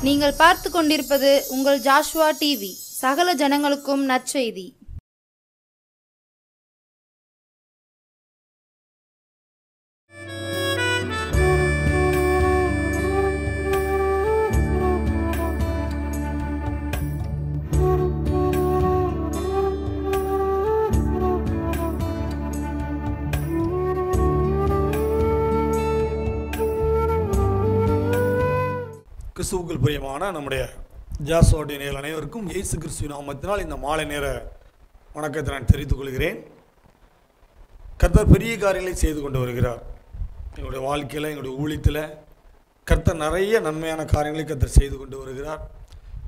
நீங்கள் பார்த்து கொண்டிருப்பது உங்கள் ஜாஷ்வா டிவி. சகல ஜனங்களுக்கும் நற்செய்தி. கிறிஸ்துவுக்குள் பிரியமான நம்முடைய ஜாஷ்வா நேயர்கள் அனைவருக்கும் இயேசு கிறிஸ்து நாமத்தினால் இந்த மாலை நேர வணக்கத்தை நான் தெரிவித்துக் கொள்கிறேன். கர்த்தர் பெரிய காரியங்களை செய்து கொண்டு வருகிறார். எங்களுடைய வாழ்க்கையில், எங்களுடைய ஊழியத்தில் கர்த்தர் நிறைய நன்மையான காரியங்களை கர்த்தர் செய்து கொண்டு வருகிறார்.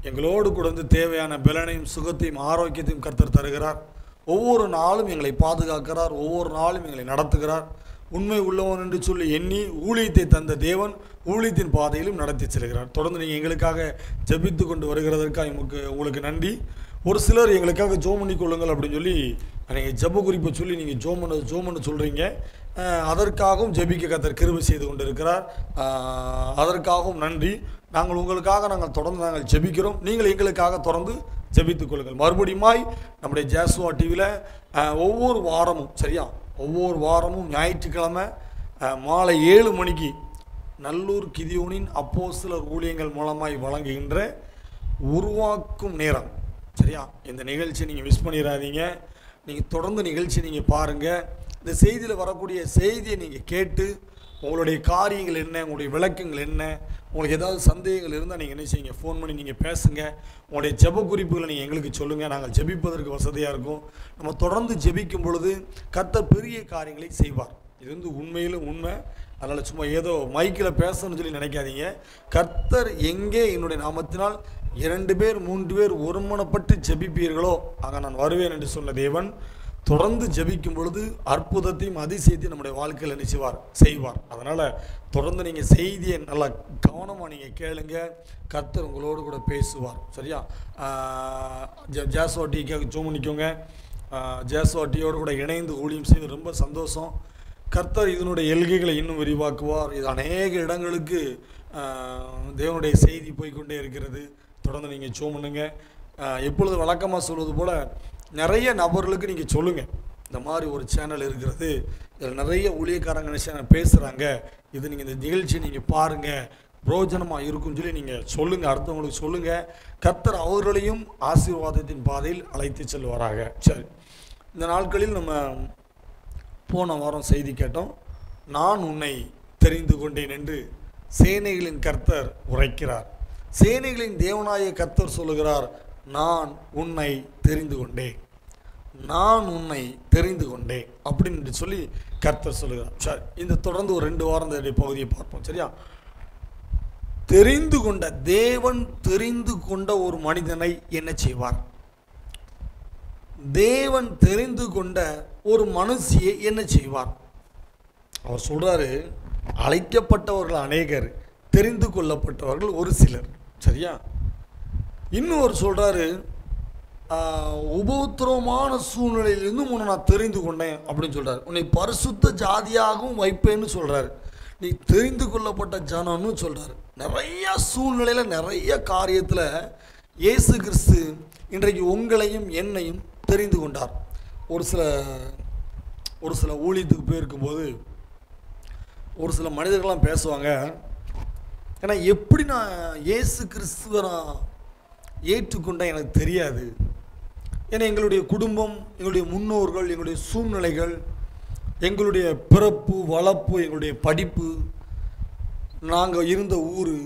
எங்களோடு கூட வந்து தேவையான பலனையும் சுகத்தையும் ஆரோக்கியத்தையும் கர்த்தர் தருகிறார். ஒவ்வொரு நாளும் எங்களை பாதுகாக்கிறார். ஒவ்வொரு நாளும் எங்களை நடத்துகிறார். உண்மை உள்ளவன் என்று சொல்லி எண்ணி ஊழியத்தை தந்த தேவன் ஊழியத்தின் பாதையிலும் நடத்தி செல்கிறார். தொடர்ந்து நீங்கள் எங்களுக்காக ஜெபித்து கொண்டு வருகிறதற்காக உங்களுக்கு நன்றி. ஒரு சிலர் எங்களுக்காக ஜோம் பண்ணி கொள்ளுங்கள் அப்படின்னு சொல்லி நீங்கள் ஜெப குறிப்பை சொல்லி நீங்கள் ஜோம் பண்ண சொல்கிறீங்க. அதற்காகவும் ஜெபிக்க கர்த்தர் கிருபை செய்து கொண்டு இருக்கிறார். அதற்காகவும் நன்றி. நாங்கள் உங்களுக்காக தொடர்ந்து ஜெபிக்கிறோம். நீங்கள் எங்களுக்காக தொடர்ந்து ஜெபித்துக் கொள்ளுங்கள். மறுபடியுமாய் நம்முடைய ஜாஷ்வா டிவியில் ஒவ்வொரு வாரமும் ஒவ்வொரு வாரமும் ஞாயிற்றுக்கிழமை மாலை 7 மணிக்கு நல்லூர் கிதியோனின் அப்போஸ்தலர் ஊழியங்கள் மூலமாய் வழங்குகின்ற உருவாக்கும் நேரம். இந்த நிகழ்ச்சியை நீங்கள் மிஸ் பண்ணிடாதீங்க. நீங்கள் தொடர்ந்து நிகழ்ச்சி நீங்கள் பாருங்கள். இந்த செய்தியில் வரக்கூடிய செய்தியை நீங்கள் கேட்டு உங்களுடைய காரியங்கள் என்ன, உங்களுடைய விளக்கங்கள் என்ன, உங்களுக்கு ஏதாவது சந்தேகங்கள் இருந்தால் நீங்கள் என்ன செய்யுங்க, ஃபோன் பண்ணி நீங்கள் பேசுங்க. உங்களுடைய ஜெப குறிப்புகளை நீங்கள் எங்களுக்கு சொல்லுங்கள். நாங்கள் ஜெபிப்பதற்கு வசதியாக இருக்கும். நம்ம தொடர்ந்து ஜெபிக்கும் பொழுது கர்த்தர் பெரிய காரியங்களை செய்வார். இது வந்து உண்மையிலும் உண்மை. அதனால் சும்மா ஏதோ மைக்கில் பேசணும்னு சொல்லி நினைக்காதீங்க. கர்த்தர் எங்கே என்னுடைய நாமத்தினால் 2 பேர் 3 பேர் ஒருமனப்பட்டு ஜெபிப்பீர்களோ அங்கே நான் வருவேன் என்று சொன்ன தேவன் தொடர்ந்து ஜெபிக்கும் பொழுது அற்புதத்தையும் அதிசயத்தையும் நம்முடைய வாழ்க்கையில் செய்வார். அதனால் தொடர்ந்து நீங்கள் செய்தியை நல்லா கவனமாக நீங்கள் கேளுங்க. கர்த்தர் உங்களோடு கூட பேசுவார். சரியா? ஜாஷ்வா டிக்காக ஜோம் பண்ணிக்கோங்க. ஜாஷ்வா டியோடு கூட இணைந்து ஊழியம் செய்து ரொம்ப சந்தோஷம். கர்த்தர் இதனுடைய எல்கைகளை இன்னும் விரிவாக்குவார். இது அநேக இடங்களுக்கு தேவனுடைய செய்தி போய்கொண்டே இருக்கிறது. தொடர்ந்து நீங்கள் ஜோம் பண்ணுங்க. எப்பொழுது வழக்கமாக சொல்வது போல் நிறைய நபர்களுக்கு நீங்கள் சொல்லுங்கள், இந்த மாதிரி ஒரு சேனல் இருக்கிறது, இதில் நிறைய ஊழியக்காரங்க சேனல் பேசுகிறாங்க, இது நீங்கள் இந்த நிகழ்ச்சியை நீங்கள் பாருங்கள், பிரயோஜனமாக இருக்குன்னு சொல்லி நீங்கள் சொல்லுங்கள், அடுத்தவங்களுக்கு சொல்லுங்கள். கர்த்தர் அவர்களையும் ஆசீர்வாதத்தின் பாதையில் அழைத்து செல்வாராக. சரி, இந்த நாட்களில் நம்ம போன வாரம் செய்தி கேட்டோம். நான் உன்னை தெரிந்து கொண்டேன் என்று சேனைகளின் கர்த்தர் உரைக்கிறார். சேனைகளின் தேவனாய கர்த்தர் சொல்லுகிறார், நான் உன்னை தெரிந்து கொண்டேன், நான் உன்னை தெரிந்து கொண்டேன் அப்படின்னு சொல்லி கர்த்தர் சொல்லுகிறார். சரி, இந்த தொடர்ந்து ஒரு 2 வாரம் பகுதியை பார்ப்போம். சரியா? தெரிந்து கொண்ட தேவன் தெரிந்து கொண்ட ஒரு மனிதனை என்ன செய்வார்? தேவன் தெரிந்து கொண்ட ஒரு மனுஷியை என்ன செய்வார்? அவர் சொல்றாரு, அழைக்கப்பட்டவர்கள் அநேகர், தெரிந்து கொள்ளப்பட்டவர்கள் ஒரு சிலர். சரியா? இன்னும் ஒரு சொல்றாரு, உபத்திரவமான சூழ்நிலையிலிருந்து உன்னை நான் தெரிந்து கொண்டேன் அப்படின்னு சொல்றாரு. உன்னை பரிசுத்த ஜாதியாகவும் வைப்பேன்னு சொல்றாரு. நீ தெரிந்து கொள்ளப்பட்ட ஜனம்னு சொல்றாரு. நிறைய சூழ்நிலையில் நிறைய காரியத்தில் இயேசு கிறிஸ்து இன்றைக்கு உங்களையும் என்னையும் தெரிந்து கொண்டார். ஒரு சில ஊழியத்துக்கு போயிருக்கும்போது ஒரு சில மனிதர்கள்லாம் பேசுவாங்க, ஏன்னா எப்படி நான் இயேசு கிறிஸ்துவை நான் ஏற்றுக்கொண்டேன் எனக்கு தெரியாது. ஏன்னா எங்களுடைய குடும்பம், எங்களுடைய முன்னோர்கள், எங்களுடைய சூழ்நிலைகள், எங்களுடைய பிறப்பு வளர்ப்பு, எங்களுடைய படிப்பு, நாங்கள் இருந்த ஊர்,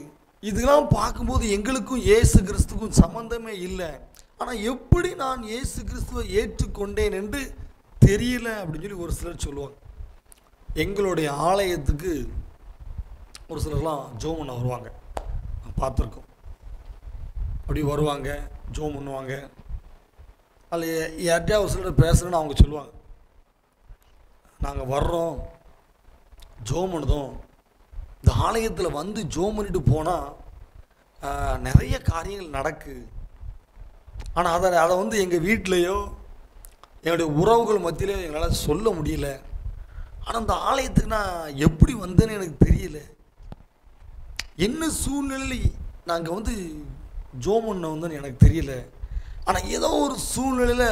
இதெல்லாம் பார்க்கும்போது எங்களுக்கும் இயேசு கிறிஸ்துக்கும் சம்பந்தமே இல்லை. ஆனால் எப்படி நான் இயேசு கிறிஸ்துவை ஏற்றுக்கொண்டேன் என்று தெரியல அப்படின்னு சொல்லி ஒரு சிலர் சொல்லுவாங்க. எங்களுடைய ஆலயத்துக்கு ஒரு சிலர்லாம் ஜோம் பண்ண வருவாங்க, பார்த்துருக்கோம். அப்படி வருவாங்க, ஜோம் பண்ணுவாங்க. அதில் யார்கிட்டயா ஒரு சிலர் பேசுகிறேன்னு அவங்க சொல்லுவாங்க, நாங்கள் வர்றோம், ஜோம் பண்ணுதோம், இந்த ஆலயத்தில் வந்து ஜோம் பண்ணிட்டு போனால் நிறைய காரியங்கள் நடக்கு. ஆனால் அதை வந்து எங்கள் வீட்டிலையோ என்னுடைய உறவுகள் மத்தியிலையோ எங்களால் சொல்ல முடியல. ஆனால் அந்த ஆலயத்துக்கு நான் எப்படி வந்தேன்னு எனக்கு தெரியல. என்ன சூழ்நிலையில் நாங்கள் வந்து ஜோம் பண்ண வந்தோன்னு எனக்கு தெரியல. ஆனால் ஏதோ ஒரு சூழ்நிலையில்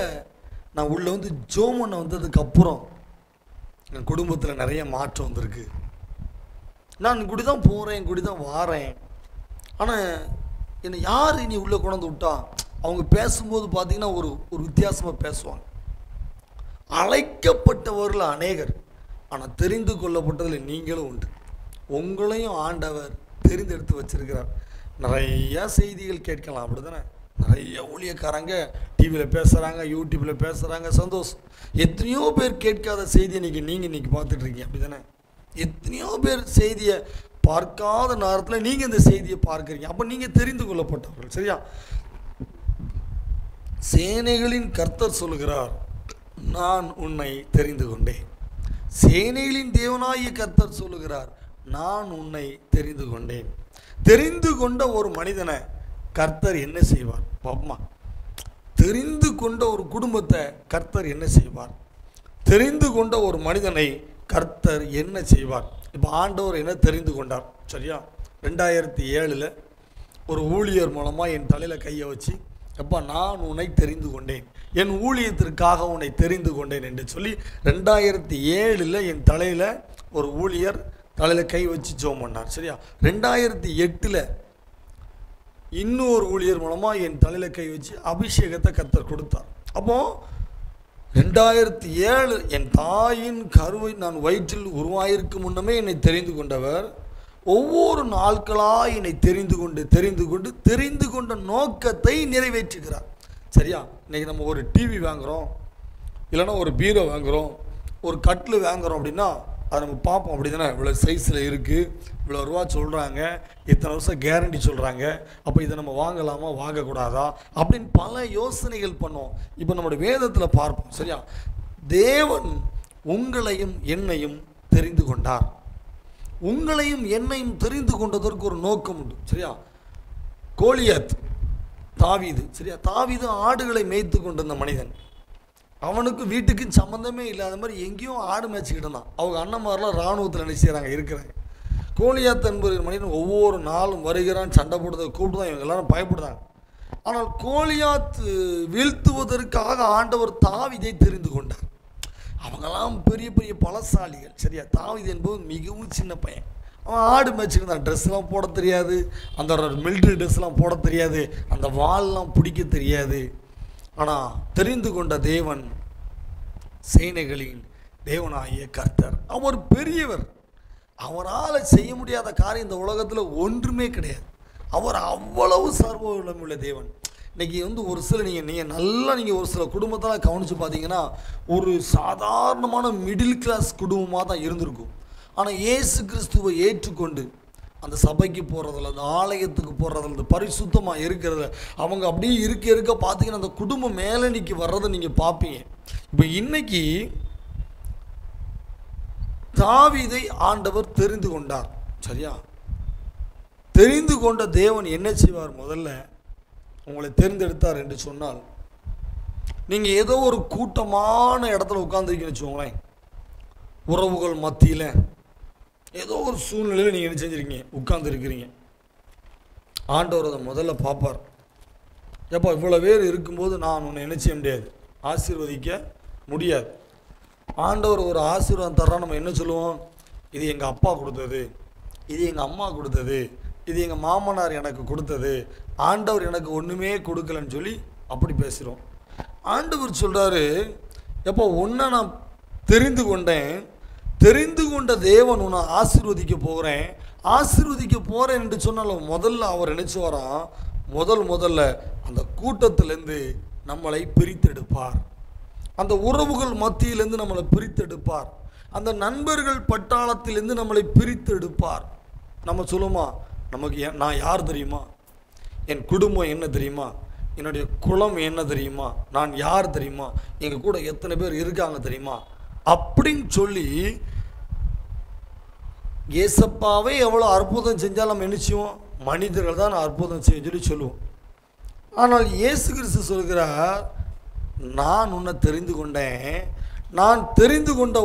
நான் உள்ளே வந்து ஜோம் பண்ண வந்ததுக்கப்புறம் என் குடும்பத்தில் நிறைய மாற்றம் வந்திருக்கு. நான் குடி தான் போகிறேன், குடி தான் வாரேன். ஆனால் என்னை யார் இனி உள்ளே கொண்டு விட்டா? அவங்க பேசும்போது பார்த்தீங்கன்னா ஒரு வித்தியாசமாக பேசுவாங்க. அழைக்கப்பட்டவர்கள் அநேகர், ஆனால் தெரிந்து கொள்ளப்பட்டதில் நீங்களும் உண்டு. உங்களையும் ஆண்டவர் தெரிந்தெடுத்து வச்சிருக்கிறார். நிறையா செய்திகள் கேட்கலாம், அப்படி தானே? நிறைய ஊழியக்காரங்க டிவியில் பேசுகிறாங்க, யூடியூப்பில் பேசுகிறாங்க, சந்தோஷம். எத்தனையோ பேர் கேட்காத செய்தியை நீங்கள் இன்றைக்கி பார்த்துட்ருக்கீங்க, அப்படி தானே? எத்தனையோ பேர் செய்தியை பார்க்காத நேரத்தில் நீங்கள் இந்த செய்தியை பார்க்குறீங்க. அப்போ நீங்கள் தெரிந்து கொள்ளப்பட்டவர்கள், சரியா? சேனைகளின் கர்த்தர் சொல்லுகிறார், நான் உன்னை தெரிந்து கொண்டேன். சேனைகளின் தேவனாகிய கர்த்தர் சொல்லுகிறார், நான் உன்னை தெரிந்து கொண்டேன். தெரிந்து கொண்ட ஒரு மனிதனை கர்த்தர் என்ன செய்வார் பாப்பமா? தெரிந்து கொண்ட ஒரு குடும்பத்தை கர்த்தர் என்ன செய்வார்? தெரிந்து கொண்ட ஒரு மனிதனை கர்த்தர் என்ன செய்வார்? இப்போ ஆண்டவர் என்ன தெரிந்து கொண்டார், சரியா? 2007 ஒரு ஊழியர் மூலமாக என் தலையில் கையை வச்சு, எப்பா நான் உன்னை தெரிந்து கொண்டேன், என் ஊழியத்திற்காக உன்னை தெரிந்து கொண்டேன் என்று சொல்லி 2007 என் தலையில் ஒரு ஊழியர் தலையில் கை வச்சு ஜெபம் பண்ணார், சரியா? 2008 இன்னொரு ஊழியர் மூலமாக என் தலையில் கை வச்சு அபிஷேகத்தை கர்த்தர் கொடுத்தார். அப்போது 2007 என் தாயின் கருவை நான் வயிற்றில் உருவாயிருக்கும் முன்னமே என்னை தெரிந்து கொண்டவர் ஒவ்வொரு நாட்களாக என்னை தெரிந்து கொண்ட நோக்கத்தை நிறைவேற்றுகிறார், சரியா? இன்றைக்கி நம்ம ஒரு டிவி வாங்குகிறோம், இல்லைன்னா ஒரு பீரோ வாங்குகிறோம், ஒரு கட்டில் வாங்குகிறோம் அப்படின்னா அதை நம்ம பார்ப்போம், அப்படி தானே? இவ்வளோ சைஸில் இருக்குது, இவ்வளோ ரூபா சொல்கிறாங்க, இத்தனை வருஷம் கேரண்டி சொல்கிறாங்க, அப்போ இதை நம்ம வாங்கலாமா வாங்கக்கூடாதா அப்படின்னு பல யோசனைகள் பண்ணோம். இப்போ நம்முடைய வேதத்தில் பார்ப்போம், சரியா? தேவன் உங்களையும் என்னையும் தெரிந்து கொண்டார். உங்களையும் என்னையும் தெரிந்து கொண்டதற்கு ஒரு நோக்கம் உண்டு, சரியா? கோலியாத், தாவீது, சரியா? தாவீது ஆடுகளை மேய்த்து கொண்டிருந்த மனிதன். அவனுக்கு வீட்டுக்கு சம்மந்தமே இல்லாத மாதிரி எங்கேயும் ஆடு மேய்ச்சிக்கிட்டு இருந்தான். அவங்க அண்ணன்மாரெலாம் இராணுவத்தில் என்ன செய்கிறாங்க, இருக்கிறாங்க. கோலியாத் என்பது மனிதன் ஒவ்வொரு நாளும் வருகிறான், சண்டை போடுறதை கூப்பிட்டு தான் இவங்க எல்லாரும் பயப்படுறாங்க. ஆனால் கோலியாத் வீழ்த்துவதற்காக ஆண்டவர் தாவீதை தெரிந்து கொண்டார். அவங்கெல்லாம் பெரிய பெரிய பலசாலிகள், சரியா? தாவீது என்பது மிகவும் சின்ன பையன். அவன் ஆடு மேய்ச்சிருந்தான், ட்ரெஸ்லாம் போட தெரியாது, அந்த மிலிட்ரி ட்ரெஸ்லாம் போட தெரியாது, அந்த வால்லாம் பிடிக்க தெரியாது. ஆனால் தெரிந்து கொண்ட தேவன் சேனைகளின் தேவனாகிய கர்த்தர், அவர் பெரியவர். அவரால் செய்ய முடியாத காரியம் இந்த உலகத்தில் ஒன்றுமே கிடையாது. அவர் அவ்வளவு சர்வ வல்லமையுள்ள தேவன். இன்றைக்கி வந்து ஒரு சில நீங்கள் ஒரு சில குடும்பத்தெல்லாம் கவனித்து பார்த்தீங்கன்னா ஒரு சாதாரணமான மிடில் கிளாஸ் குடும்பமாக தான் இருந்திருக்கும். ஆனால் இயேசு கிறிஸ்துவை ஏற்றுக்கொண்டு அந்த சபைக்கு போகிறதில்ல, அந்த ஆலயத்துக்கு போகிறதில்ல, அந்த பரிசுத்தமாக இருக்கிறதில்ல, அவங்க அப்படியே இருக்க பார்த்தீங்கன்னா அந்த குடும்பம் மேலே நிற்கி வர்றதை நீங்கள் பார்ப்பீங்க. இப்போ இன்னைக்கு தாவீதை ஆண்டவர் தெரிந்து கொண்டார், சரியா? தெரிந்து கொண்ட தேவன் என்ன செய்வார்? முதல்ல உங்களை தேர்ந்தெடுத்தார் என்று சொன்னால், நீங்கள் ஏதோ ஒரு கூட்டமான இடத்துல உட்காந்துருக்கீங்கன்னு வச்சுக்கோங்களேன், உறவுகள் மத்தியில் ஏதோ ஒரு சூழ்நிலையில் நீங்கள் என்ன செஞ்சுருக்கீங்க, உட்கார்ந்துருக்கிறீங்க. ஆண்டவர் அதை முதல்ல பார்ப்பார். எப்போ இவ்வளோ பேர் இருக்கும்போது நான் உன்னை என்ன செய்ய முடியாது, ஆசீர்வதிக்க முடியாது. ஆண்டவர் ஒரு ஆசீர்வாதம் தர்றா, நம்ம என்ன சொல்லுவோம்? இது எங்கள் அப்பா கொடுத்தது, இது எங்கள் அம்மா கொடுத்தது, இது எங்கள் மாமனார் எனக்கு கொடுத்தது, ஆண்டவர் எனக்கு ஒன்றுமே கொடுக்கலன்னு சொல்லி அப்படி பேசுகிறோம். ஆண்டவர் சொல்கிறாரு, எப்போ உன்னை நான் தெரிந்து கொண்டேன், தெரிந்து கொண்ட தேவன் உன்னை ஆசீர்வதிக்க போகிறேன் என்று சொன்னாலும் முதல்ல அவர் நினைச்சு வரான், முதல்ல அந்த கூட்டத்திலேருந்து நம்மளை பிரித்தெடுப்பார், அந்த உறவுகள் மத்தியிலேருந்து நம்மளை பிரித்தெடுப்பார், அந்த நண்பர்கள் பட்டாளத்திலேருந்து நம்மளை பிரித்தெடுப்பார். நம்ம சொல்லுமா, நமக்கு நான் யார் தெரியுமா, என் குடும்பம் என்ன தெரியுமா, என்னுடைய குலம் என்ன தெரியுமா, நான் யார் தெரியுமா, எங்கள் கூட எத்தனை பேர் இருக்காங்க தெரியுமா அப்படின்னு சொல்லி ஏசப்பாவே எவ்வளோ அற்புதம் செஞ்சாலும் நம்ம என்ன செய்வோம்? மனிதர்கள் தான் அற்புதம் செய்ய சொல்லுவோம். ஆனால் இயேசு கிறிஸ்து சொல்கிறார், நான் உன்னை தெரிந்து கொண்டேன், நான் தெரிந்து கொண்ட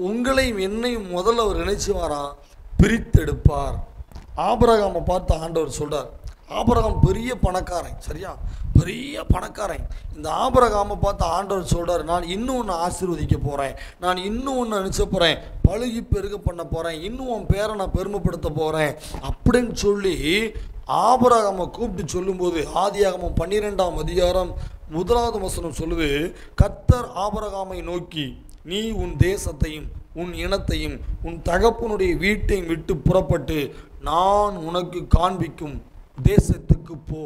உங்களையும் என்னையும் முதல்ல அவர் நினைச்சு வாரான், பிரித்தெடுப்பார். ஆபிரகாமை பார்த்து ஆண்டவர் சொல்கிறார், ஆபிரகாம் பெரிய பணக்காரன், சரியா, பெரிய பணக்காரன். இந்த ஆபிரகாமை பார்த்து ஆண்டவர் சொல்கிறார், நான் இன்னும் ஒன்று ஆசீர்வதிக்க போகிறேன், நான் இன்னும் ஒன்று நினச்ச போகிறேன், பழுகி பெருக பண்ண போகிறேன், இன்னும் உன் பேரை நான் பெருமைப்படுத்த போகிறேன் அப்படின்னு சொல்லி ஆபிரகாமை கூப்பிட்டு சொல்லும்போது ஆதியாகமம் 12ஆம் அதிகாரம் 1வது வசனம் சொல்லுது, கர்த்தர் ஆபிரகாமை நோக்கி, நீ உன் தேசத்தையும் உன் இனத்தையும் உன் தகப்பனுடைய வீட்டையும் விட்டு புறப்பட்டு நான் உனக்கு காண்பிக்கும் தேசத்துக்கு போ.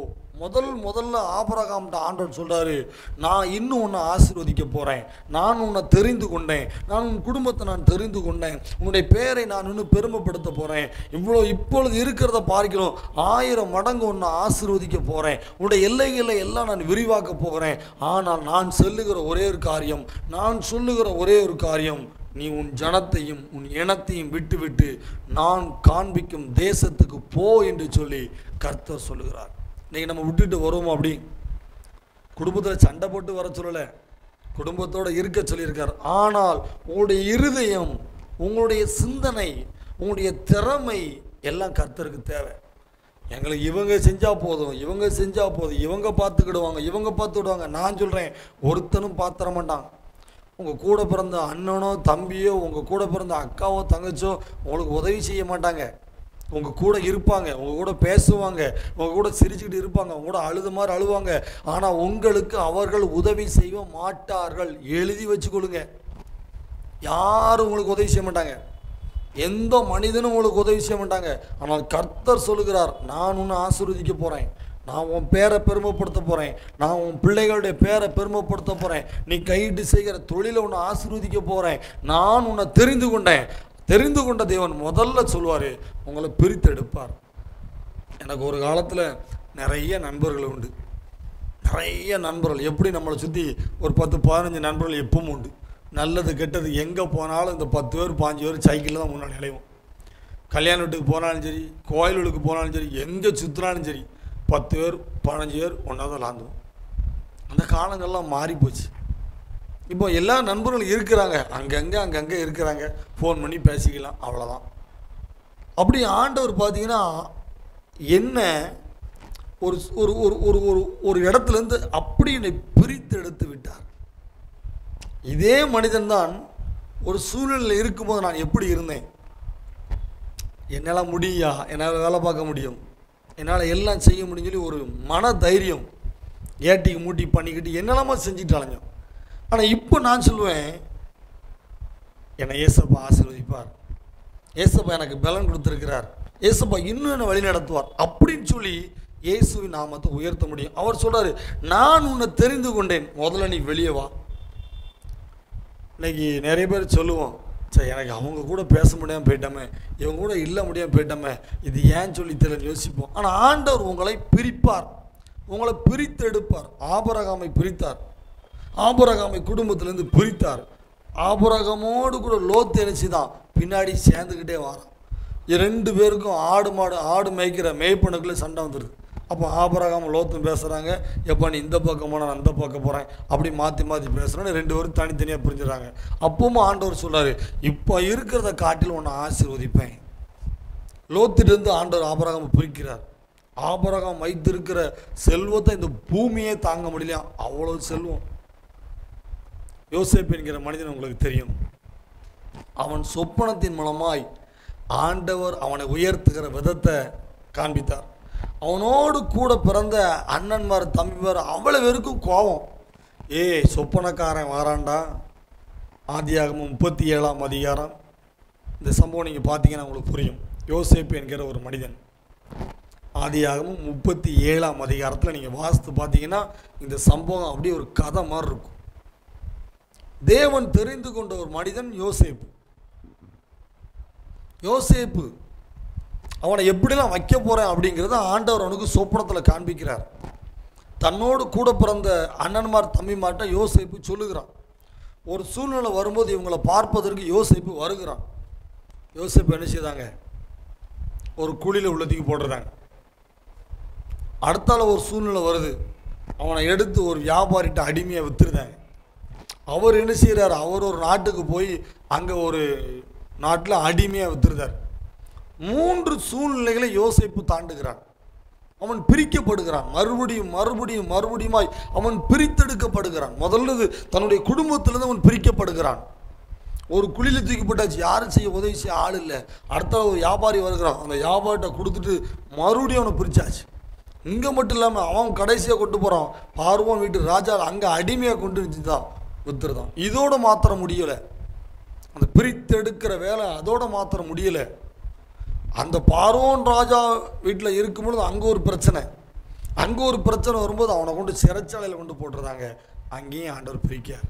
முதல்ல ஆபிரகாம்கிட்ட ஆண்டவர் சொல்கிறாரு, நான் இன்னும் உன்னை ஆசீர்வதிக்க போகிறேன், நான் உன்னை தெரிந்து கொண்டேன், நான் உன் குடும்பத்தை நான் தெரிந்து கொண்டேன், உன்னுடைய பேரை நான் இன்னும் பெருமைப்படுத்த போகிறேன், இப்பொழுது இருக்கிறத பார்க்கிறோம் 1000 மடங்கு உன்னை ஆசீர்வதிக்க போகிறேன், உன்னுடைய எல்லைகளை எல்லாம் நான் விரிவாக்க போகிறேன். ஆனால் நான் சொல்லுகிற ஒரே ஒரு காரியம், நான் சொல்லுகிற ஒரே ஒரு காரியம், நீ உன் ஜனத்தையும் உன் இனத்தையும் விட்டு நான் காண்பிக்கும் தேசத்துக்கு போ என்று சொல்லி கர்த்தர் சொல்லுகிறார். இன்றைக்கி நம்ம விட்டுட்டு வருவோம், அப்படி குடும்பத்தில் சண்டை போட்டு வர சொல்லலை, குடும்பத்தோடு இருக்க சொல்லியிருக்கார். ஆனால் உங்களுடைய இருதயம், உங்களுடைய சிந்தனை, உங்களுடைய திறமை எல்லாம் கர்த்தருக்கு தேவை. எங்களுக்கு இவங்க செஞ்சால் போதும், இவங்க செஞ்சால் போதும், இவங்க பார்த்துக்கிடுவாங்க, இவங்க பார்த்துக்கிடுவாங்க. நான் சொல்கிறேன், ஒருத்தனும் பார்த்துட மாட்டாங்க. உங்கள் கூட பிறந்த அண்ணனோ தம்பியோ, உங்கள் கூட பிறந்த அக்காவோ தங்கச்சோ உங்களுக்கு உதவி செய்ய மாட்டாங்க. உங்கள் கூட இருப்பாங்க, உங்கள் கூட பேசுவாங்க, உங்கள் கூட சிரிச்சுக்கிட்டு இருப்பாங்க, உங்க கூட அழுது மாதிரி அழுவாங்க. ஆனால் உங்களுக்கு அவர்கள் உதவி செய்ய மாட்டார்கள். எழுதி வச்சுக்கொள்ளுங்க. யாரும் உங்களுக்கு உதவி செய்ய மாட்டாங்க, எந்த மனிதனும் உங்களுக்கு உதவி செய்ய மாட்டாங்க. ஆனால் கர்த்தர் சொல்லுகிறார், நான் உன்னை ஆசீர்வதிக்க போகிறேன், நான் உன் பேரை பெருமைப்படுத்த போகிறேன், நான் உன் பிள்ளைகளுடைய பேரை பெருமைப்படுத்த போகிறேன், நீ கையிட்டு செய்கிற தொழிலை உன்னை ஆசீர்வதிக்க போகிறேன், நான் உன்னை தெரிந்து கொண்டேன். தெரிந்து கொண்ட தேவன் முதல்ல சொல்வார், உங்களை பிரித்தெடுப்பார். எனக்கு ஒரு காலத்தில் நிறைய நண்பர்கள் உண்டு, நிறைய நண்பர்கள். எப்படி நம்மளை சுற்றி ஒரு 10-15 நண்பர்கள் எப்பவும் உண்டு. நல்லது கெட்டது எங்கே போனாலும் இந்த 10 பேர் 5 பேர் சைக்கிளில் தான் முன்னாடி அலைவோம். கல்யாண வீட்டுக்கு போனாலும் சரி, கோயிலுக்கு போனாலும் சரி, எங்கே சுற்றினாலும் சரி 10 பேர் 15 பேர் ஒன்றா தான் விளாண்டுவோம். அந்த காலங்கள்லாம் மாறி போச்சு. இப்போ எல்லா நண்பர்களும் இருக்கிறாங்க, அங்கங்கே இருக்கிறாங்க, ஃபோன் பண்ணி பேசிக்கலாம், அவ்வளோதான். அப்படி ஆண்டவர் பார்த்தீங்கன்னா என்ன ஒரு ஒரு ஒரு ஒரு ஒரு இடத்துலேருந்து அப்படி என்னை பிரித்து எடுத்து விட்டார். இதே மனிதன்தான் ஒரு சூழ்நிலையில் இருக்கும்போது நான் எப்படி இருந்தேன், என்னால் முடியா, என்னால் வேலை பார்க்க முடியும், என்னால் எல்லாம் செய்ய முடியும் சொல்லி ஒரு மன தைரியம் ஏட்டிக்கு மூட்டி பண்ணிக்கிட்டு என்னெல்லாமா செஞ்சுட்டு அலைஞ்சோம். ஆனால் இப்போ நான் சொல்லுவேன், என்னை ஏசப்பா ஆசீர்வதிப்பார், ஏசப்பா எனக்கு பலன் கொடுத்துருக்கிறார், ஏசப்பா இன்னும் என்னை வழி நடத்துவார் அப்படின்னு சொல்லி இயேசுவின் நாமத்தை உயர்த்த முடியும். அவர் சொல்கிறாரு, நான் உன்னை தெரிந்து கொண்டேன், முதல்ல நீ வெளியே வா. இன்னைக்கு நிறைய பேர் சொல்லுவோம், சரி எனக்கு அவங்க கூட பேச முடியாமல் போயிட்டோமே, இவங்க கூட இல்லை முடியாமல் போயிட்டோமே, இது ஏன் சொல்லி தெரியல யோசிப்போம். ஆனால் ஆண்டவர் உங்களை பிரிப்பார், உங்களை பிரித்தெடுப்பார். ஆபிரகாமை பிரித்தார், ஆபிரகாமை குடும்பத்திலேருந்து பிரித்தார். ஆபிரகாமோடு கூட லோத்து நினச்சி தான் பின்னாடி சேர்ந்துக்கிட்டே வரான். 2 பேருக்கும் ஆடு மேய்க்கிற மேய்ப்பனுக்குள்ளே சண்டை வந்துடுது. அப்போ ஆபிரகாம் லோத்தும் பேசுகிறாங்க, எப்போ நீ இந்த பக்கம் போனால் நான் அந்த பக்கம் போகிறேன், அப்படி மாற்றி பேசுகிறோன்னு 2 பேரும் தனித்தனியாக பிரிஞ்சுறாங்க. அப்பவும் ஆண்டவர் சொல்கிறார், இப்போ இருக்கிறத காட்டில் உன்னை ஆசீர்வதிப்பேன். லோத்திலிருந்து ஆண்டவர் ஆபிரகாமை பிரிக்கிறார். ஆபிரகாம் வைத்திருக்கிற செல்வத்தை இந்த பூமியே தாங்க முடியலையா, அவ்வளோ செல்வம். யோசேப்பு என்கிற மனிதன் உங்களுக்கு தெரியும், அவன் சொப்பனத்தின் மூலமாய் ஆண்டவர் அவனை உயர்த்துகிற விதத்தை காண்பித்தார். அவனோடு கூட பிறந்த அண்ணன்மார் தம்பிமார் அவ்வளோ பேருக்கும் கோபம், சொப்பனக்காரன் வாராண்டா. ஆதியாகமம் 37ஆம் அதிகாரம் இந்த சம்பவம் நீங்கள் பார்த்தீங்கன்னா உங்களுக்கு புரியும். யோசேப்பு என்கிற ஒரு மனிதன், ஆதியாகமம் 37ஆம் அதிகாரத்தில் நீங்கள் வாசித்து பார்த்தீங்கன்னா இந்த சம்பவம் அப்படியே ஒரு கதை மாதிரி இருக்கும். தேவன் தெரிந்து கொண்ட ஒரு மனிதன் யோசேப்பு. யோசேப்பு அவனை எப்படிலாம் வைக்க போகிறேன் அப்படிங்கிறத ஆண்டவர் அவனுக்கு சொப்பனத்தில் காண்பிக்கிறார். தன்னோடு கூட பிறந்த அண்ணன்மார் தம்பிமார்ட்ட யோசேப்பு சொல்லுகிறான். ஒரு சூழ்நிலை வரும்போது இவங்களை பார்ப்பதற்கு யோசேப்பு வருகிறான். யோசேப்பு என்ன செய்தாங்க, ஒரு குழியில் உள்ளதுக்கு போடுறாங்க. அடுத்தால ஒரு சூழ்நிலை வருது, அவனை எடுத்து ஒரு வியாபாரிட்ட அடிமையாக விற்றுருந்தாங்க. அவர் என்ன செய்கிறார், அவர் ஒரு நாட்டுக்கு போய் அங்கே ஒரு நாட்டில் அடிமையாக விற்றுருந்தார். 3 சூழ்நிலைகளை யோசேப்பு தாண்டுகிறான். அவன் பிரிக்கப்படுகிறான். மறுபடியும் மறுபடியும் மறுபடியுமாய் அவன் பிரித்தெடுக்கப்படுகிறான். முதல்ல தன்னுடைய குடும்பத்திலிருந்து அவன் பிரிக்கப்படுகிறான். ஒரு குழியில் தூக்கி போட்டாச்சு, யாரும் செய்ய உதவி செய்ய ஆள் இல்லை. அடுத்த ஒரு வியாபாரி வருகிறான், அந்த வியாபாரிட்ட கொடுத்துட்டு மறுபடியும் அவனை பிரித்தாச்சு. இங்கே மட்டும் இல்லாமல் அவன் கடைசியாக கொண்டு போகிறான் பார்வோன் வீட்டு ராஜா, அங்கே அடிமையாக கொண்டு வச்சு தான் வித்துருதான். இதோட மாத்திர முடியலை, அந்த பிரித்தெடுக்கிற வேலை அதோட மாத்திர முடியலை. அந்த பார்வோன் ராஜா வீட்டில் இருக்கும்பொழுது அங்கே ஒரு பிரச்சனை, அங்கே ஒரு பிரச்சனை வரும்போது அவனை கொண்டு சிறைச்சாலையில் கொண்டு போட்டுருந்தாங்க. அங்கேயும் ஆண்டவர் பிரிக்கார்.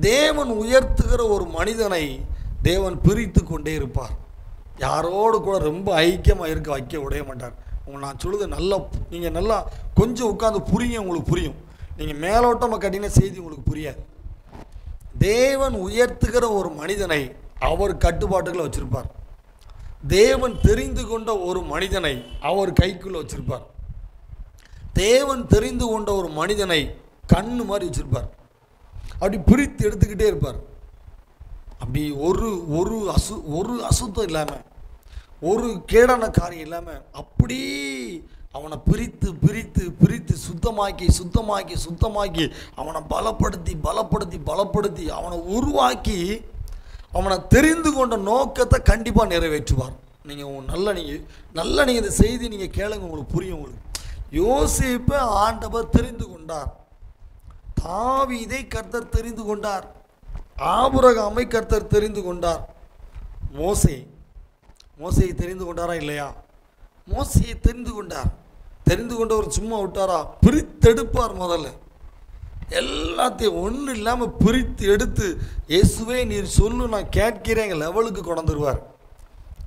தேவன் உயர்த்துகிற ஒரு மனிதனை தேவன் பிரித்து கொண்டே இருப்பார். யாரோடு கூட ரொம்ப ஐக்கியமாக இருக்க வைக்க விட மாட்டார். நான் சொல்லுது நல்லா, நீங்கள் நல்லா கொஞ்சம் உட்காந்து புரியும், உங்களுக்கு புரியும். நீங்கள் மேலோட்டமாக கட்டின செய்தி உங்களுக்கு புரியாது. தேவன் உயர்த்துகிற ஒரு மனிதனை அவர் கட்டுப்பாட்டுக்குள்ள வச்சிருப்பார். தேவன் தெரிந்து கொண்ட ஒரு மனிதனை அவர் கைக்குள்ள வச்சிருப்பார். தேவன் தெரிந்து கொண்ட ஒரு மனிதனை கண்ணு மாதிரி வச்சிருப்பார். அப்படி பிரித்து எடுத்துக்கிட்டே இருப்பார். அப்படி ஒரு அசுத்தம் இல்லாமல், ஒரு கேடான காரியம் இல்லாமல் அப்படி அவனை பிரித்து பிரித்து பிரித்து சுத்தமாக்கி சுத்தமாக்கி சுத்தமாக்கி அவனை பலப்படுத்தி பலப்படுத்தி பலப்படுத்தி அவனை உருவாக்கி அவனை தெரிந்து கொண்ட நோக்கத்தை கண்டிப்பாக நிறைவேற்றுவார். நீங்கள் நல்லா இந்த செய்தி நீங்கள் கேளுங்க, உங்களுக்கு புரியும். உங்களுக்கு யோசேப்பை ஆண்டவர் தெரிந்து கொண்டார். தாவீதை கர்த்தர் தெரிந்து கொண்டார். ஆபிரகாமை கர்த்தர் தெரிந்து கொண்டார். மோசேயை தெரிந்து கொண்டாரா இல்லையா? மோசேயை தெரிந்து கொண்டார். தெரிந்து கொண்டவர் சும்மா விட்டாரா? பிரித்தெடுப்பார். முதல்ல எல்லாத்தையும் ஒன்றும் இல்லாமல் பிரித்து எடுத்து, இயேசுவே நீர் சொல்லு நான் கேட்கிறேன் லெவலுக்கு கொண்டுருவார்.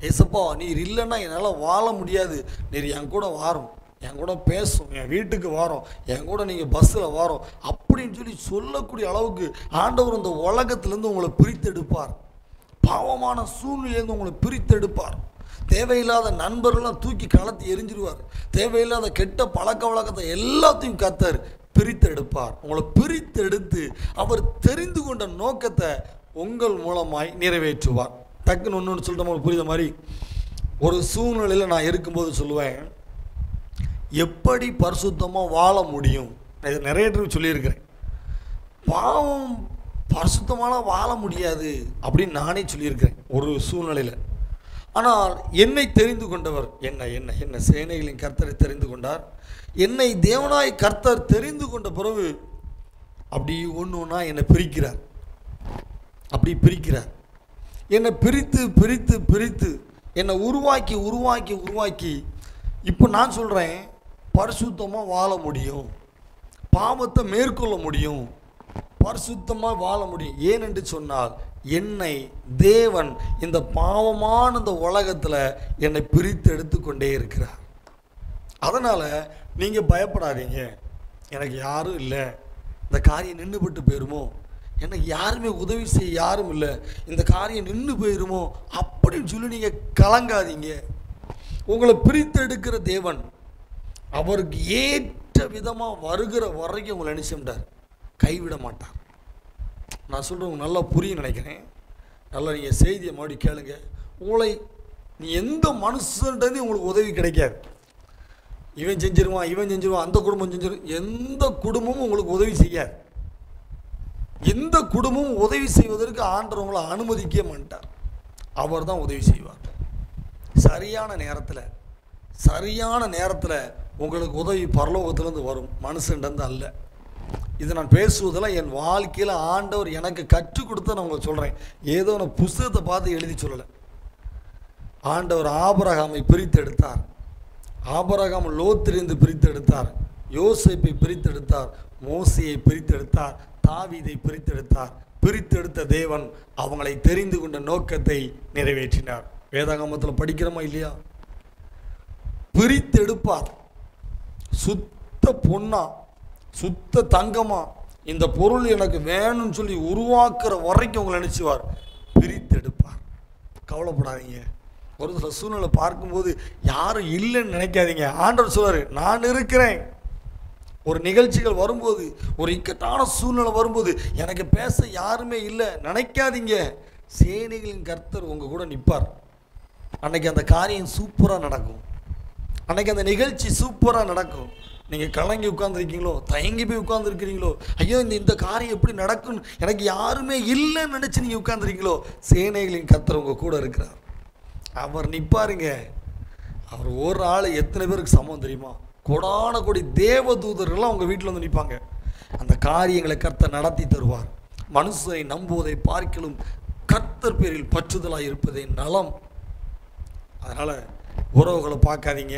ஏசப்பா நீர் இல்லைன்னா என்னால் வாழ முடியாது, நீர் என் கூட வாரும், என் கூட பேசும், என் வீட்டுக்கு வாரோம், என் கூட நீங்கள் பஸ்ஸில் வாரோம் அப்படின்னு சொல்லக்கூடிய அளவுக்கு ஆண்டவர் இந்த உலகத்திலேருந்து உங்களை பிரித்தெடுப்பார். பாவமான சூழ்நிலையிலேருந்து உங்களை பிரித்தெடுப்பார். தேவையில்லாத நண்பர்கள்லாம் தூக்கி கலத்தி எரிஞ்சிருவார். தேவையில்லாத கெட்ட பழக்க வழக்கத்தை எல்லாத்தையும் கர்த்தர் பிரித்தெடுப்பார். உங்களை பிரித்தெடுத்து அவர் தெரிந்து கொண்ட நோக்கத்தை உங்கள் மூலமாய் நிறைவேற்றுவார். டக்குன்னு ஒன்று சொல்லிட்டு உங்களுக்கு புரியுத மாதிரி ஒரு சூழ்நிலையில் நான் இருக்கும்போது சொல்லுவேன், எப்படி பரிசுத்தமாக வாழ முடியும். நான் இதை நிறைய பேர் சொல்லியிருக்கிறேன். பாவம் பரிசுத்தமான வாழ முடியாது அப்படின்னு நானே சொல்லியிருக்கிறேன் ஒரு சூழ்நிலையில். ஆனால் என்னை தெரிந்து கொண்டவர் என்ன சேனைகளின் கர்த்தரை தெரிந்து கொண்டார். என்னை தேவனாய் கர்த்தர் தெரிந்து கொண்ட பிறகு அப்படி ஒன்று ஒன்றா என்னை பிரிக்கிறார். அப்படி பிரிக்கிறார். என்னை பிரித்து பிரித்து பிரித்து என்னை உருவாக்கி உருவாக்கி உருவாக்கி இப்போ நான் சொல்கிறேன், பரிசுத்தமாக வாழ முடியும், பாவத்தை மேற்கொள்ள முடியும், பரிசுத்தமாக வாழ முடியும். ஏனென்று சொன்னால் என்னை தேவன் இந்த பாவமான இந்த உலகத்தில் என்னை பிரித்து எடுத்துக்கொண்டே இருக்கிறார். அதனால் நீங்கள் பயப்படாதீங்க, எனக்கு யாரும் இல்லை, இந்த காரியம் நின்றுபட்டு போயிருமோ, எனக்கு யாருமே உதவி செய்ய யாரும் இல்லை, இந்த காரியம் நின்று போயிருமோ அப்படின்னு சொல்லி நீங்கள் கலங்காதீங்க. உங்களை பிரித்து எடுக்கிற தேவன் அவருக்கு ஏற்ற விதமாக வருகிற வரைக்கும் உங்களை நினைச்சுட்டார், கைவிட மாட்டார். நான் சொல்கிறவங்க நல்லா புரியும் நினைக்கிறேன். நல்லா நீங்கள் செய்தியை மறுபடி கேளுங்க. உங்களை நீ எந்த மனுஷன்ட்டு உங்களுக்கு உதவி கிடைக்காது. இவன் செஞ்சிருவான் அந்த குடும்பம் செஞ்சிடும், எந்த குடும்பமும் உங்களுக்கு உதவி செய்யாது. எந்த குடும்பமும் உதவி செய்வதற்கு ஆண்டவர் உங்களை அனுமதிக்க மாட்டார். அவர் தான் உதவி செய்வார். சரியான நேரத்தில் உங்களுக்கு உதவி பரலோகத்திலேருந்து வரும், மனுஷன்ட்டு அல்ல. இது நான் பேசுவதெல்லாம் என் வாழ்க்கையில் ஆண்டவர் எனக்கு கற்றுக் கொடுத்த நான் உங்களுக்கு சொல்கிறேன். ஏதோ நான் புஸ்தகத்தை பார்த்து எழுதி சொல்லலை. ஆண்டவர் ஆபிரகாமை பிரித்தெடுத்தார். ஆபிரகாம் லோத்திலிருந்து பிரித்தெடுத்தார். யோசேப்பை பிரித்தெடுத்தார். மோசேயை பிரித்தெடுத்தார். தாவீதை பிரித்தெடுத்தார். பிரித்தெடுத்த தேவன் அவங்களை தெரிந்து கொண்ட நோக்கத்தை நிறைவேற்றினார். வேதாகமத்தில் படிக்கிறோமா இல்லையா? பிரித்தெடுப்பார். சுத்த பொன்னா சுத்த தங்கமா இந்த பொருள் எனக்கு வேணும்னு சொல்லி உருவாக்குற வரைக்கும் உங்களை நினைச்சுவார், பிரித்தெடுப்பார். கவலைப்படாதீங்க. ஒரு சில சூழ்நிலை பார்க்கும்போது யாரும் இல்லைன்னு நினைக்காதீங்க. ஆண்டவர் சொல்றாரு, நான் இருக்கிறேன். ஒரு நிகழ்ச்சிகள் வரும்போது, ஒரு இக்கட்டான சூழ்நிலை வரும்போது எனக்கு பேச யாருமே இல்லை நினைக்காதீங்க. சேனைகளின் கர்த்தர் உங்க கூட நிற்பார். அன்னைக்கு அந்த காரியம் சூப்பராக நடக்கும். அன்றைக்கி அந்த நிகழ்ச்சி சூப்பராக நடக்கும். நீங்கள் கலங்கி உட்காந்துருக்கீங்களோ, தயங்கி போய் உட்காந்துருக்கிறீங்களோ, ஐயோ இந்த காரியம் எப்படி நடக்கும்னு எனக்கு யாருமே இல்லைன்னு நினச்சி நீங்கள் உட்காந்துருக்கீங்களோ, சேனைகளின் கர்த்தர் உங்கள் கூட இருக்கிறார். அவர் நிற்பாருங்க. அவர் ஒரு ஆள் எத்தனை பேருக்கு சமம் தெரியுமா? கொடான கொடி தேவதூதர்கள்லாம் உங்கள் வீட்டில் வந்து நிற்பாங்க. அந்த காரியங்களை கர்த்தர் நடத்தி தருவார். மனுஷனை நம்புவதை பார்க்கலும் கர்த்தர் பேரில் பற்றுதலாக இருப்பதே நலம். அதனால் உறவுகளை பார்க்காதீங்க,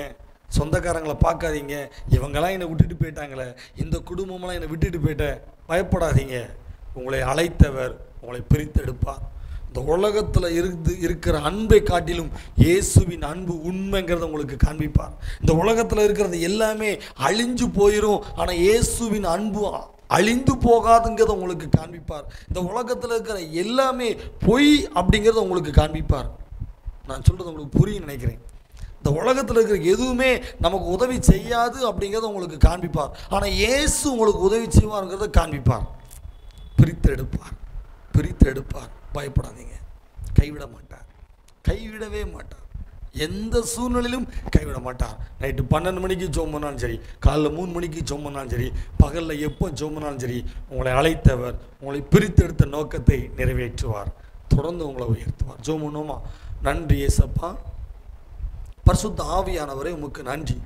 சொந்தக்காரங்களை பார்க்காதீங்க. இவங்கெல்லாம் என்னை விட்டுட்டு போயிட்டாங்களே, இந்த குடும்பமெல்லாம் என்னை விட்டுட்டு போயிட்ட, பயப்படாதீங்க. உங்களை அழைத்தவர் உங்களை பிரித்தெடுப்பார். இந்த உலகத்தில் இருக்கிற அன்பை காட்டிலும் இயேசுவின் அன்பு உண்மைங்கிறத உங்களுக்கு காண்பிப்பார். இந்த உலகத்தில் இருக்கிறது எல்லாமே அழிஞ்சு போயிடும், ஆனால் இயேசுவின் அன்பு அழிந்து போகாதுங்கிறத உங்களுக்கு காண்பிப்பார். இந்த உலகத்தில் இருக்கிற எல்லாமே பொய் அப்படிங்கிறத உங்களுக்கு காண்பிப்பார். நான் சொல்கிறது உங்களுக்கு புரியும் நினைக்கிறேன். இந்த உலகத்தில் இருக்கிற எதுவுமே நமக்கு உதவி செய்யாது அப்படிங்கிறத உங்களுக்கு காண்பிப்பார். ஆனால் இயேசு உங்களுக்கு உதவி செய்வாருங்கிறத காண்பிப்பார். பிரித்தெடுப்பார், பிரித்தெடுப்பார். பயப்படாதீங்க. கைவிட மாட்டார், கைவிடவே மாட்டார். எந்த சூழ்நிலையிலும் கைவிட மாட்டார். நைட்டு 12 மணிக்கு ஜெபம் பண்ணாலும் சரி, காலைல 3 மணிக்கு ஜெபம் பண்ணாலும் சரி, பகலில் எப்போ ஜெபம் பண்ணாலும் சரி, உங்களை அழைத்தவர் உங்களை பிரித்தெடுத்த நோக்கத்தை நிறைவேற்றுவார். தொடர்ந்து உங்களை உயர்த்துவார். ஜெபம் பண்ணுவோமா? நன்றி இயேசப்பா, பரிசுத்த ஆவியானவரே, உமக்கு நன்றி.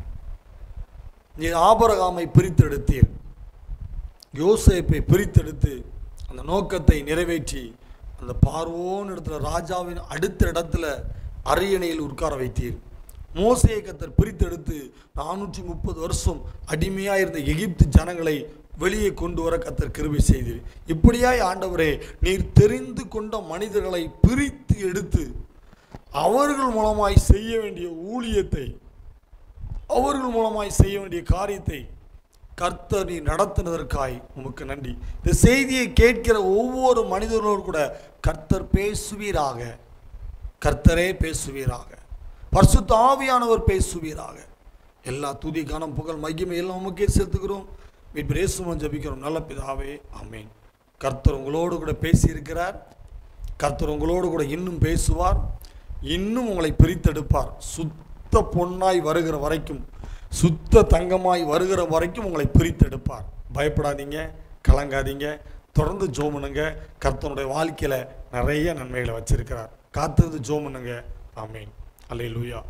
நீர் ஆபிரகாமை பிரித்தெடுத்தீர், யோசேப்பை பிரித்தெடுத்து அந்த நோக்கத்தை நிறைவேற்றி அந்த பார்வோன் இடத்துல ராஜாவின் அடுத்த இடத்துல அரியணையில் உட்கார வைத்தீர். மோசேயை கர்த்தர் பிரித்தெடுத்து 430 வருஷம் அடிமையாக இருந்த எகிப்து ஜனங்களை வெளியே கொண்டு வர கர்த்தர் கிருபை செய்தீர். இப்படியாய் ஆண்டவரே, நீர் தெரிந்து கொண்ட மனிதர்களை பிரித்து எடுத்து அவர்கள் மூலமாய் செய்ய வேண்டிய ஊழியத்தை, அவர்கள் மூலமாய் செய்ய வேண்டிய காரியத்தை கர்த்தர் நீ நடத்தினதற்காய் உமக்கு நன்றி. இந்த செய்தியை கேட்கிற ஒவ்வொரு மனிதனோடு கூட கர்த்தர் பேசுவீராக. கர்த்தரே பேசுவீராக. பரிசுத்த ஆவியானவர் பேசுவீராக. எல்லா துதி கனம் புகழ் மகிமை எல்லாம் உமக்கே சேர்த்துக்கிறோம். மீட்பர் இயேசுவின் ஜெபிக்கிறோம் நல்ல பிதாவே, ஆமென். கர்த்தர் உங்களோடு கூட பேசியிருக்கிறார். கர்த்தர் உங்களோடு கூட இன்னும் பேசுவார். இன்னும் உங்களை பிரித்தெடுப்பார். சுத்த பொன்னாய் வருகிற வரைக்கும், சுத்த தங்கமாய் வருகிற வரைக்கும் உங்களை பிரித்தெடுப்பார். பயப்படாதீங்க, கலங்காதீங்க, தொடர்ந்து ஜெபம் பண்ணுங்க. கர்த்தருடைய வாழ்க்கையில் நிறைய நன்மைகளை வச்சிருக்கிறார். காத்திருந்து ஜெபம் பண்ணுங்க. ஆமென். அல்லேலூயா.